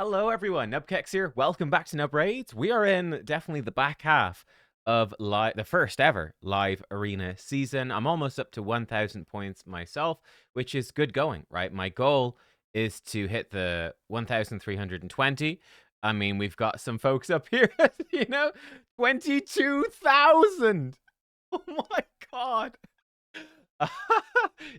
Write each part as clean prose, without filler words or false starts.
Hello, everyone. Nubkeks here. Welcome back to Nub Raids. We are in definitely the back half of the first ever live arena season. I'm almost up to 1,000 points myself, which is good going, right? My goal is to hit the 1,320. I mean, we've got some folks up here, 22,000. Oh my god.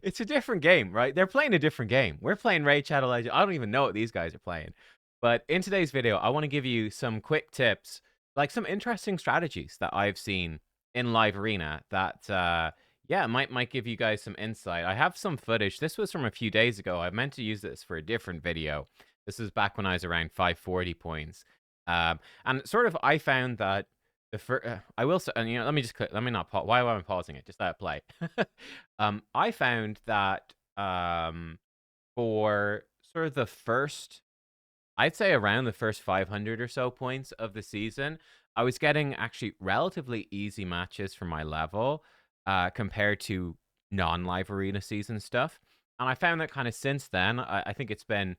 It's a different game, right? They're playing a different game. We're playing Raid Shadow Legends. I don't even know what these guys are playing. But in today's video, I want to give you some quick tips, like some interesting strategies that I've seen in live arena that yeah, might give you guys some insight. I have some footage. This was from a few days ago. I meant to use this for a different video. This was back when I was around 540 points. And sort of I found that I will say, and let me just click, let me not pause. Why am I pausing it? Just let it play. I found that for sort of the first, I'd say around the first 500 or so points of the season, I was getting actually relatively easy matches for my level compared to non-live arena season stuff. And I found that kind of since then, I think it's been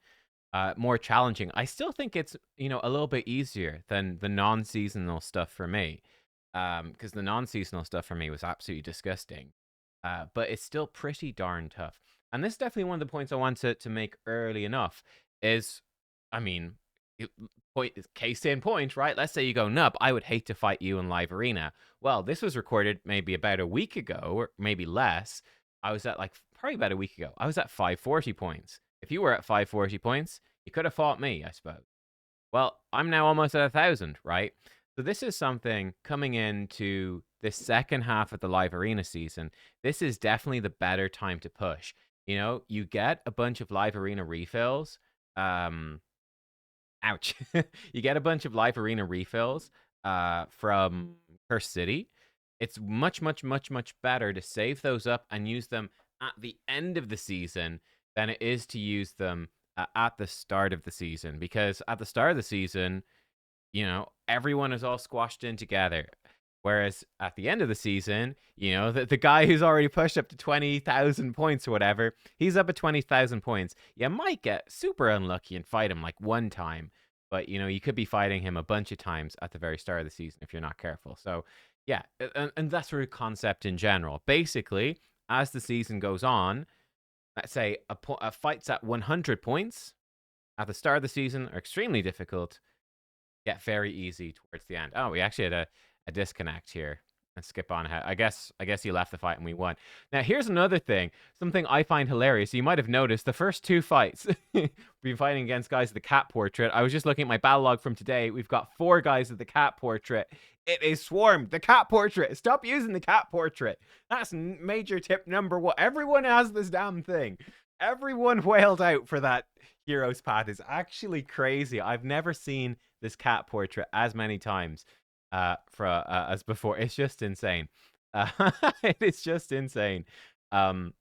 more challenging. I still think it's, a little bit easier than the non-seasonal stuff for me. Because the non-seasonal stuff for me was absolutely disgusting. But it's still pretty darn tough. And this is definitely one of the points I want to make early enough is, I mean, case in point, right? Let's say you go, Nub, I would hate to fight you in live arena. Well, this was recorded maybe about a week ago, or maybe less. I was at probably about a week ago. I was at 540 points. If you were at 540 points, you could have fought me, I suppose. Well, I'm now almost at 1,000, right? So this is something coming into the second half of the live arena season. This is definitely the better time to push. You get a bunch of live arena refills. Ouch. You get a bunch of live arena refills from Curse City. It's much, much, much, much better to save those up and use them at the end of the season than it is to use them at the start of the season. Because at the start of the season, everyone is all squashed in together. Whereas at the end of the season, the guy who's already pushed up to 20,000 points or whatever, he's up at 20,000 points. You might get super unlucky and fight him like one time, but you could be fighting him a bunch of times at the very start of the season if you're not careful. So yeah, and that's sort of concept in general. Basically, as the season goes on, let's say a fight's at 100 points at the start of the season are extremely difficult, get very easy towards the end. Oh, we actually had a disconnect here. Let's skip on ahead. I guess you left the fight and we won. Now, here's another thing. Something I find hilarious. You might have noticed the first two fights, we've been fighting against guys with the cat portrait. I was just looking at my battle log from today. We've got 4 guys with the cat portrait. It is swarmed. The cat portrait. Stop using the cat portrait. That's major tip number 1. Everyone has this damn thing. Everyone wailed out for that hero's path. Is actually crazy. I've never seen this cat portrait as many times as before. It's just insane. It is just insane. Yeah,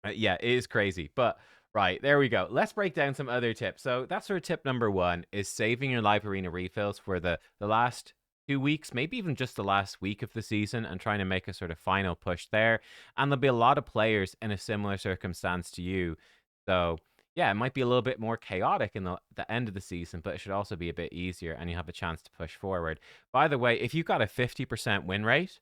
it is crazy. But right, there we go. Let's break down some other tips. So that's sort of tip number 1 is saving your live arena refills for the last 2 weeks, maybe even just the last week of the season, and trying to make a sort of final push there. And there'll be a lot of players in a similar circumstance to you. So yeah, it might be a little bit more chaotic in the end of the season, but it should also be a bit easier and you have a chance to push forward. By the way, if you've got a 50% win rate,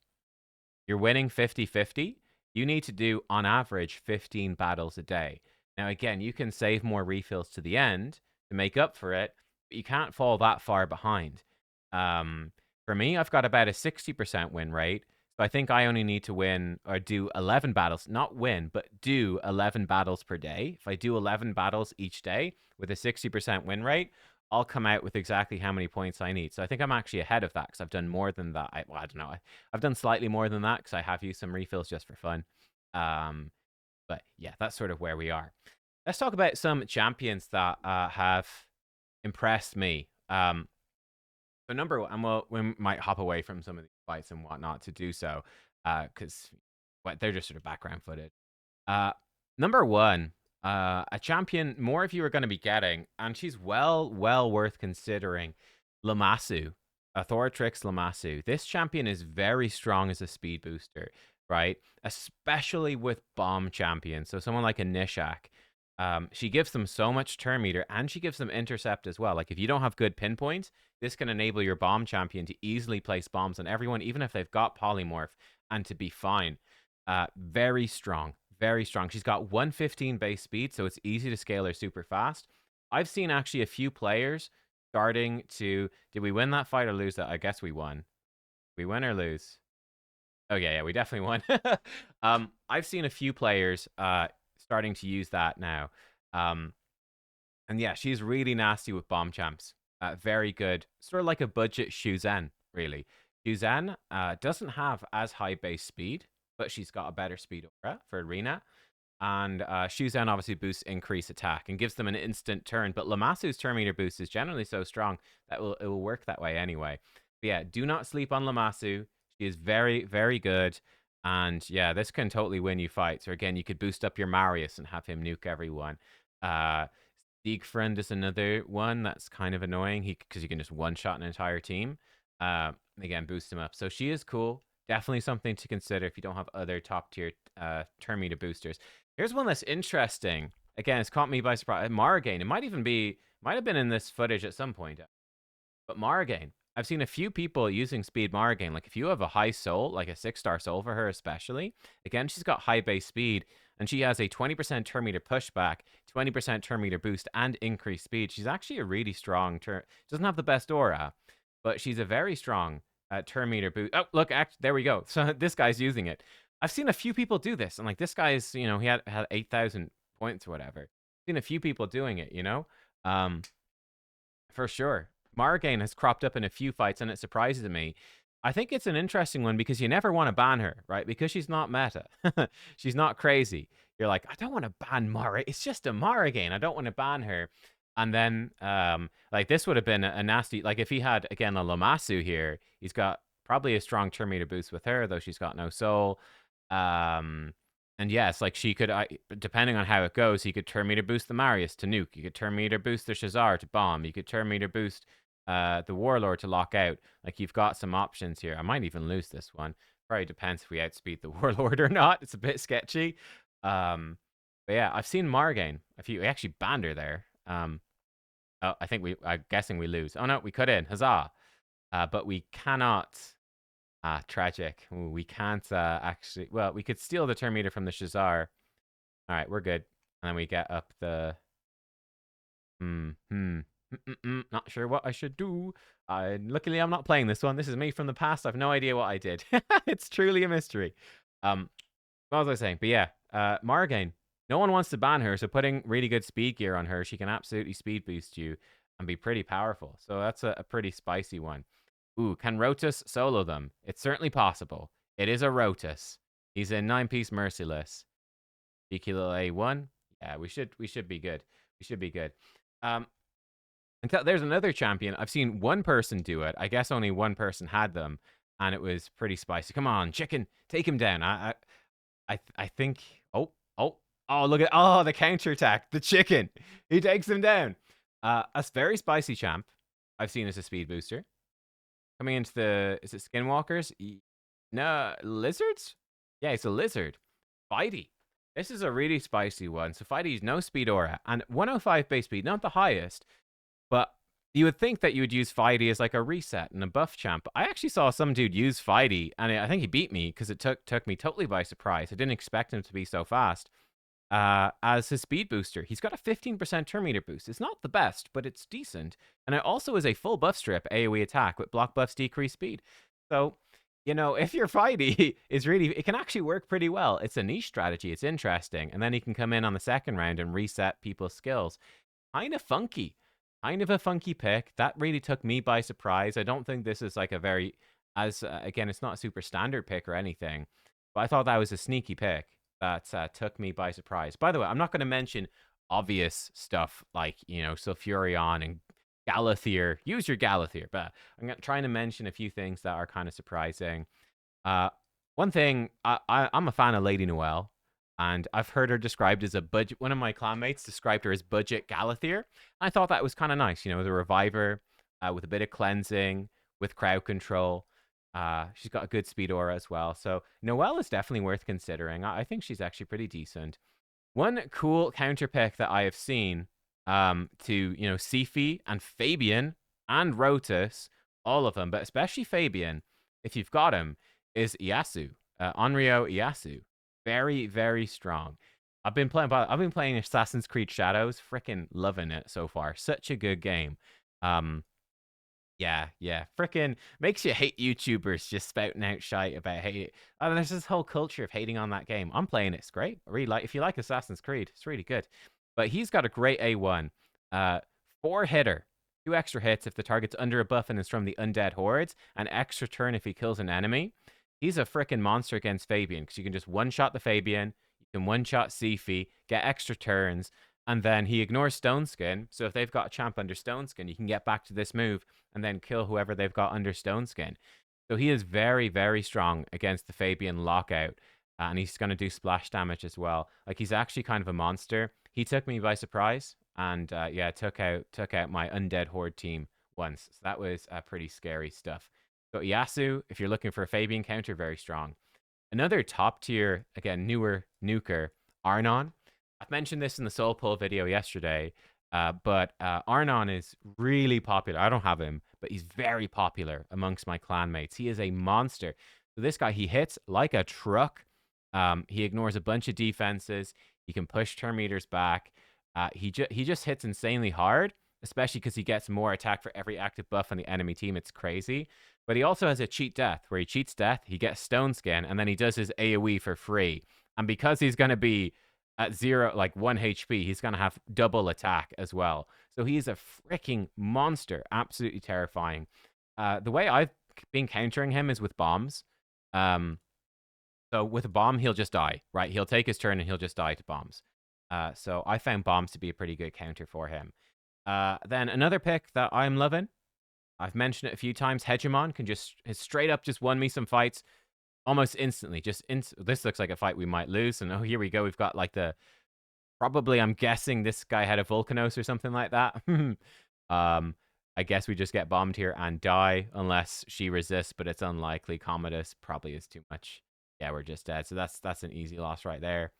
you're winning 50-50, you need to do, on average, 15 battles a day. Now, again, you can save more refills to the end to make up for it, but you can't fall that far behind. For me, I've got about a 60% win rate. So I think I only need to win or do 11 battles, not win, but do 11 battles per day. If I do 11 battles each day with a 60% win rate, I'll come out with exactly how many points I need. So I think I'm actually ahead of that because I've done more than that. I don't know. I've done slightly more than that because I have used some refills just for fun. But yeah, that's sort of where we are. Let's talk about some champions that have impressed me. So number 1, and we might hop away from some of these fights and whatnot to do so, because they're just sort of background footage. Number 1, a champion more of you are going to be getting, and she's well worth considering, Lamassu, Thoratrix Lamassu. This champion is very strong as a speed booster, right? Especially with bomb champions. So someone like a Nishak. She gives them so much turn meter, and she gives them intercept as well. Like if you don't have good pinpoints, this can enable your bomb champion to easily place bombs on everyone, even if they've got polymorph, and to be fine. Very strong, very strong. She's got 115 base speed, so it's easy to scale her super fast. I've seen actually a few players starting to. Did we win that fight or lose that? I guess we won. We win or lose? Oh yeah, we definitely won. I've seen a few players starting to use that now. Um, and yeah, she's really nasty with bomb champs. Very good. Sort of like a budget Shuzen, really. Shuzen doesn't have as high base speed, but she's got a better speed aura for arena. And Shuzen obviously boosts increase attack and gives them an instant turn. But Lamasu's turn meter boost is generally so strong that it will work that way anyway. But yeah, do not sleep on Lamasu. She is very, very good. And yeah, this can totally win you fights. Or again, you could boost up your Marius and have him nuke everyone. Siegfried is another one that's kind of annoying because you can just one-shot an entire team. Again, boost him up. So she is cool. Definitely something to consider if you don't have other top-tier turn meter boosters. Here's one that's interesting. Again, it's caught me by surprise. Margain. It might have been in this footage at some point. But Margain, I've seen a few people using speed Margain. Like if you have a high soul, like a 6-star soul for her especially, again, she's got high base speed and she has a 20% turn meter pushback, 20% turn meter boost, and increased speed. She's actually a really strong turn. She doesn't have the best aura, but she's a very strong turn meter boost. Oh, look, there we go. So this guy's using it. I've seen a few people do this, and like this guy's, he had 8,000 points or whatever. I've seen a few people doing it, for sure. Margain has cropped up in a few fights, and it surprises me. I think it's an interesting one because you never want to ban her, right? Because she's not meta. She's not crazy. You're like, I don't want to ban Mara. It's just a Margain. I don't want to ban her. And then, like, this would have been a nasty... Like, if he had, again, a Lamasu here, he's got probably a strong turn meter boost with her, though she's got no soul. And yes, like, she could... depending on how it goes, he could turn meter boost the Marius to nuke. You could turn meter boost the Shazar to bomb. You could turn meter boost the Warlord to lock out. Like, you've got some options here. I might even lose this one. Probably depends if we outspeed the Warlord or not. It's a bit sketchy. But yeah, I've seen Margain. We actually banned her there. Oh, I'm guessing we lose. Oh no, we cut in. Huzzah. But we cannot. Tragic. Ooh, we can't actually. Well, we could steal the turn meter from the Shazar. All right, we're good. And then we get up the. Not sure what I should do. Luckily, I'm not playing this one. This is me from the past. I've no idea what I did. It's truly a mystery. What was I saying? But yeah, Margain. No one wants to ban her, so putting really good speed gear on her, she can absolutely speed boost you and be pretty powerful. So that's a pretty spicy one. Ooh, can Rotus solo them? It's certainly possible. It is a Rotus. He's a 9-piece Merciless. BKLA A1. Yeah, we should be good. We should be good. There's another champion. I've seen one person do it. I guess only one person had them, and it was pretty spicy. Come on, chicken, take him down. I think. Look at the counterattack. The chicken, he takes him down. A very spicy champ. I've seen as a speed booster. Coming into is it Skinwalkers? No, lizards? Yeah, it's a lizard. Fighty. This is a really spicy one. So Fighty's no speed aura and 105 base speed, not the highest, but you would think that you would use Fighty as like a reset and a buff champ. I actually saw some dude use Fighty, and I think he beat me because it took me totally by surprise. I didn't expect him to be so fast. As his speed booster, he's got a 15% turn meter boost. It's not the best, but it's decent. And it also is a full buff strip AoE attack with block buffs decrease speed. So, if your Fighty is it can actually work pretty well. It's a niche strategy. It's interesting. And then he can come in on the second round and reset people's skills. Kind of funky. Kind of a funky pick. That really took me by surprise. I don't think this is like a very, again, it's not a super standard pick or anything. But I thought that was a sneaky pick that took me by surprise. By the way, I'm not going to mention obvious stuff like, Sulfurion and Galathier. Use your Galathier, but I'm trying to mention a few things that are kind of surprising. One thing, I'm a fan of Lady Noelle, and I've heard her described as a budget. One of my clanmates described her as budget Galathier. I thought that was kind of nice, the reviver with a bit of cleansing, with crowd control. She's got a good speed aura as well. So Noelle is definitely worth considering. I think she's actually pretty decent. One cool counter pick that I have seen to, Sifi and Fabian and Rotus, all of them, but especially Fabian, if you've got him, is Iasu. Onryo Iasu. Very, very strong. I've been playing Assassin's Creed Shadows, freaking loving it so far. Such a good game. Um yeah, yeah. Freaking makes you hate YouTubers just spouting out shite about hate. Oh, there's this whole culture of hating on that game. I'm playing it. It's great. I really like. If you like Assassin's Creed, it's really good. But he's got a great A1. Uh, 4 hitter, 2 extra hits if the target's under a buff and is from the undead hordes, an extra turn if he kills an enemy. He's a freaking monster against Fabian because you can just one shot the Fabian, you can one shot Sifi, get extra turns, and then he ignores Stone Skin. So if they've got a champ under Stone Skin, you can get back to this move and then kill whoever they've got under Stone Skin. So he is very, very strong against the Fabian lockout. And he's going to do splash damage as well. Like, he's actually kind of a monster. He took me by surprise, and yeah, took out my undead horde team once. So that was pretty scary stuff. So Yasu, if you're looking for a Fabian counter, very strong. Another top tier, again, newer nuker, Arnon. I've mentioned this in the Soul Pull video yesterday, but Arnon is really popular. I don't have him, but he's very popular amongst my clanmates. He is a monster. So this guy, he hits like a truck. He ignores a bunch of defenses. He can push turn meters back. He just hits insanely hard, especially because he gets more attack for every active buff on the enemy team. It's crazy. But he also has a cheat death, where he cheats death, he gets Stone Skin, and then he does his AoE for free. And because he's going to be at 1 HP, he's going to have double attack as well. So he's a freaking monster, absolutely terrifying. The way I've been countering him is with bombs. So with a bomb, he'll just die, right? He'll take his turn and he'll just die to bombs. So I found bombs to be a pretty good counter for him. Then another pick that I'm loving, I've mentioned it a few times, Hegemon can just straight up just won me some fights almost instantly. This looks like a fight we might lose. And oh, here we go. We've got like probably, I'm guessing this guy had a Volcanos or something like that. I guess we just get bombed here and die unless she resists, but it's unlikely. Commodus probably is too much. Yeah, we're just dead. So that's an easy loss right there.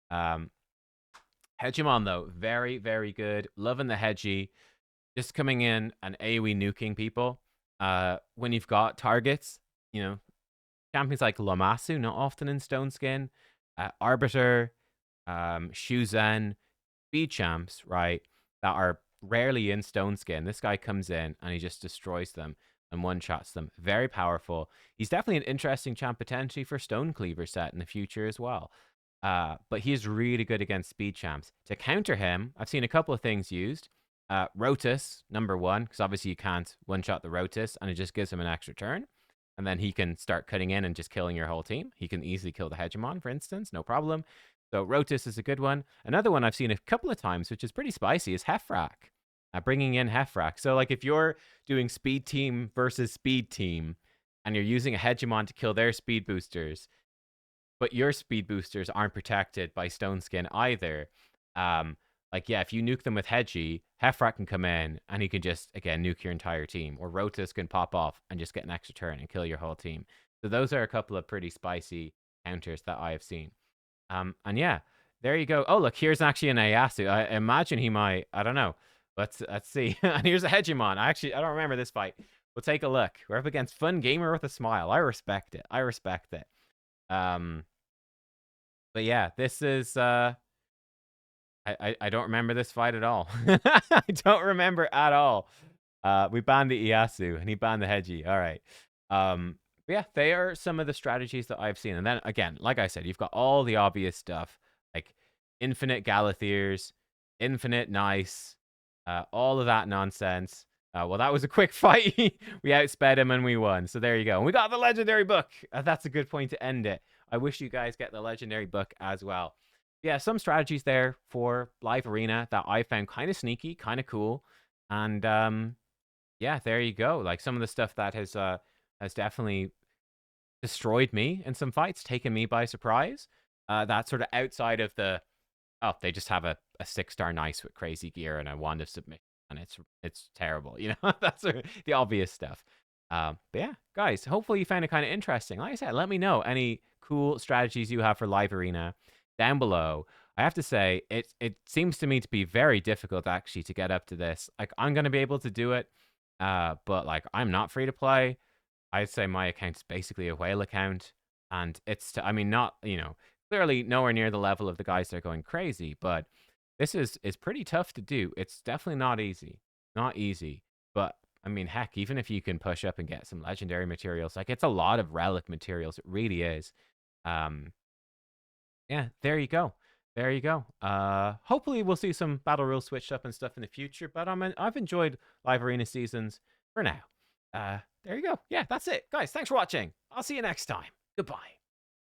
Hegemon, though, very, very good. Loving the Hedgie. Just coming in and AoE nuking people. When you've got targets, champions like Lamasu, not often in Stone Skin, Arbiter, Shuzen, speed champs, right, that are rarely in Stone Skin. This guy comes in and he just destroys them and one-shots them. Very powerful. He's definitely an interesting champ potentially for Stone Cleaver set in the future as well. But he is really good against speed champs. To counter him, I've seen a couple of things used. Rotus, number 1, because obviously you can't one-shot the Rotus, and it just gives him an extra turn. And then he can start cutting in and just killing your whole team. He can easily kill the Hegemon, for instance, no problem. So Rotus is a good one. Another one I've seen a couple of times, which is pretty spicy, is Hefrak. Bringing in Hefrak. So like if you're doing speed team versus speed team, and you're using a Hegemon to kill their speed boosters, but your speed boosters aren't protected by Stone Skin either, if you nuke them with Hedgie, Hefrak can come in and he can just, again, nuke your entire team. Or Rotus can pop off and just get an extra turn and kill your whole team. So those are a couple of pretty spicy counters that I have seen. And yeah, there you go. Oh, look, here's actually an Ayasu. I imagine he might, I don't know. Let's see. And here's a Hegemon. I don't remember this fight. We'll take a look. We're up against Fun Gamer with a Smile. I respect it. But yeah, this is I don't remember this fight at all. I don't remember at all. We banned the Iasu and he banned the Hedgie. All right. But yeah, they are some of the strategies that I've seen. And then again, like I said, you've got all the obvious stuff like infinite Galathirs, infinite Nice, all of that nonsense. Well, that was a quick fight. We outsped him and we won. So there you go. And we got the legendary book. That's a good point to end it. I wish you guys get the legendary book as well. Yeah, some strategies there for live arena that I found kind of sneaky, kind of cool. And yeah, there you go. Like some of the stuff that has definitely destroyed me in some fights, taken me by surprise. That sort of outside of they just have a 6-star Nice with crazy gear and a wand of submission, and it's terrible. That's the obvious stuff. But yeah, guys, hopefully you found it kind of interesting. Like I said, let me know any cool strategies you have for live arena down below. I have to say, it seems to me to be very difficult actually to get up to this. Like I'm gonna be able to do it, but like I'm not free to play. I'd say my account's basically a whale account, and I mean, not clearly nowhere near the level of the guys that are going crazy, but this is pretty tough to do. It's definitely not easy. But I mean, heck, even if you can push up and get some legendary materials, like it's a lot of relic materials. It really is. Um, yeah, there you go. There you go. Hopefully we'll see some battle rules switched up and stuff in the future. But I've enjoyed live arena seasons for now. There you go. Yeah, that's it, guys. Thanks for watching. I'll see you next time. Goodbye.